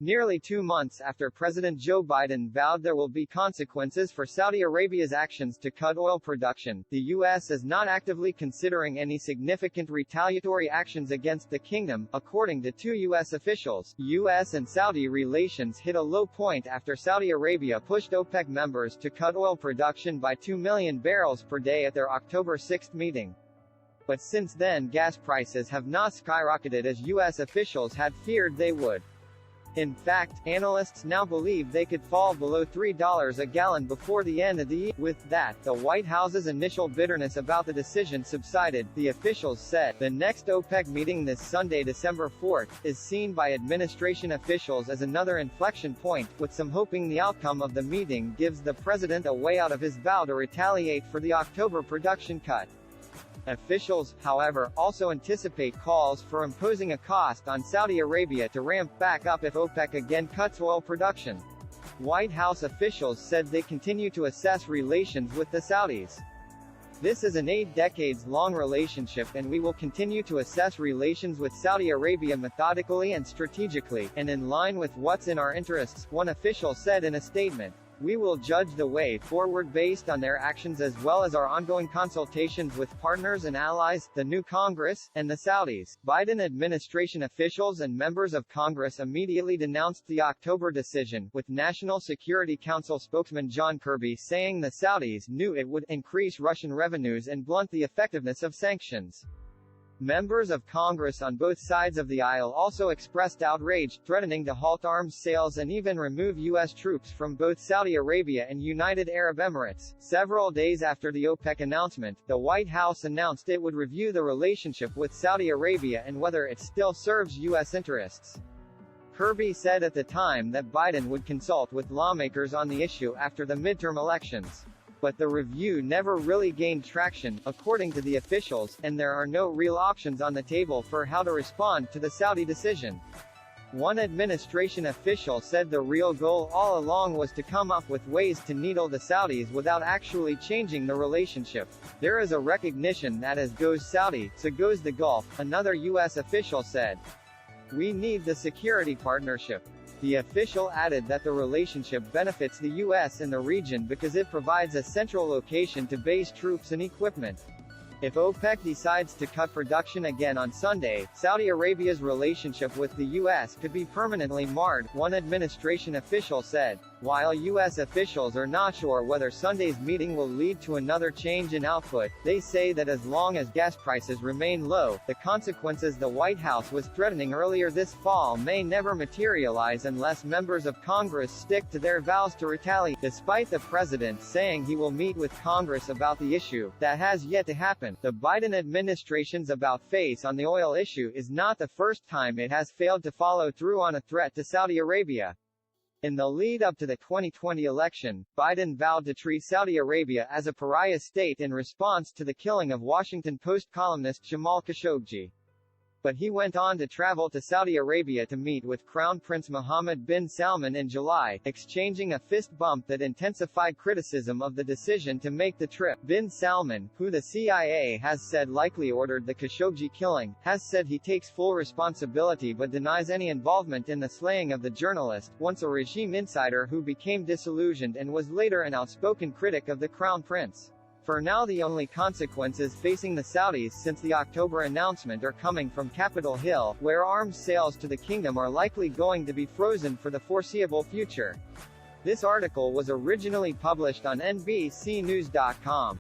Nearly 2 months after President Joe Biden vowed there will be consequences for Saudi Arabia's actions to cut oil production, the U.S. is not actively considering any significant retaliatory actions against the kingdom, according to two U.S. officials. U.S. and Saudi relations hit a low point after Saudi Arabia pushed OPEC members to cut oil production by 2 million barrels per day at their October 6 meeting. But since then, gas prices have not skyrocketed as U.S. officials had feared they would. In fact, analysts now believe they could fall below $3 a gallon before the end of the year. With that, the White House's initial bitterness about the decision subsided, the officials said. The next OPEC meeting this Sunday, December 4, is seen by administration officials as another inflection point, with some hoping the outcome of the meeting gives the president a way out of his vow to retaliate for the October production cut. Officials, however, also anticipate calls for imposing a cost on Saudi Arabia to ramp back up if OPEC again cuts oil production. White House officials said they continue to assess relations with the Saudis. This is an 8 decades-long relationship and we will continue to assess relations with Saudi Arabia methodically and strategically, and in line with what's in our interests, one official said in a statement. We will judge the way forward based on their actions as well as our ongoing consultations with partners and allies, the new Congress, and the Saudis. Biden administration officials and members of Congress immediately denounced the October decision, with National Security Council spokesman John Kirby saying the Saudis knew it would increase Russian revenues and blunt the effectiveness of sanctions. Members of Congress on both sides of the aisle also expressed outrage, threatening to halt arms sales and even remove U.S. troops from both Saudi Arabia and United Arab Emirates. Several days after the OPEC announcement, the White House announced it would review the relationship with Saudi Arabia and whether it still serves U.S. interests. Kirby said at the time that Biden would consult with lawmakers on the issue after the midterm elections. But the review never really gained traction, according to the officials, and there are no real options on the table for how to respond to the Saudi decision. One administration official said the real goal all along was to come up with ways to needle the Saudis without actually changing the relationship. There is a recognition that as goes Saudi, so goes the Gulf, another U.S. official said. We need the security partnership. The official added that the relationship benefits the U.S. and the region because it provides a central location to base troops and equipment. If OPEC decides to cut production again on Sunday, Saudi Arabia's relationship with the U.S. could be permanently marred, one administration official said. While U.S. officials are not sure whether Sunday's meeting will lead to another change in output, they say that as long as gas prices remain low, the consequences the White House was threatening earlier this fall may never materialize unless members of Congress stick to their vows to retaliate. Despite the president saying he will meet with Congress about the issue, that has yet to happen. The Biden administration's about-face on the oil issue is not the first time it has failed to follow through on a threat to Saudi Arabia. In the lead-up to the 2020 election, Biden vowed to treat Saudi Arabia as a pariah state in response to the killing of Washington Post columnist Jamal Khashoggi. But he went on to travel to Saudi Arabia to meet with Crown Prince Mohammed bin Salman in July, exchanging a fist bump that intensified criticism of the decision to make the trip. Bin Salman, who the CIA has said likely ordered the Khashoggi killing, has said he takes full responsibility but denies any involvement in the slaying of the journalist, once a regime insider who became disillusioned and was later an outspoken critic of the Crown Prince. For now, the only consequences facing the Saudis since the October announcement are coming from Capitol Hill, where arms sales to the kingdom are likely going to be frozen for the foreseeable future. This article was originally published on NBCnews.com.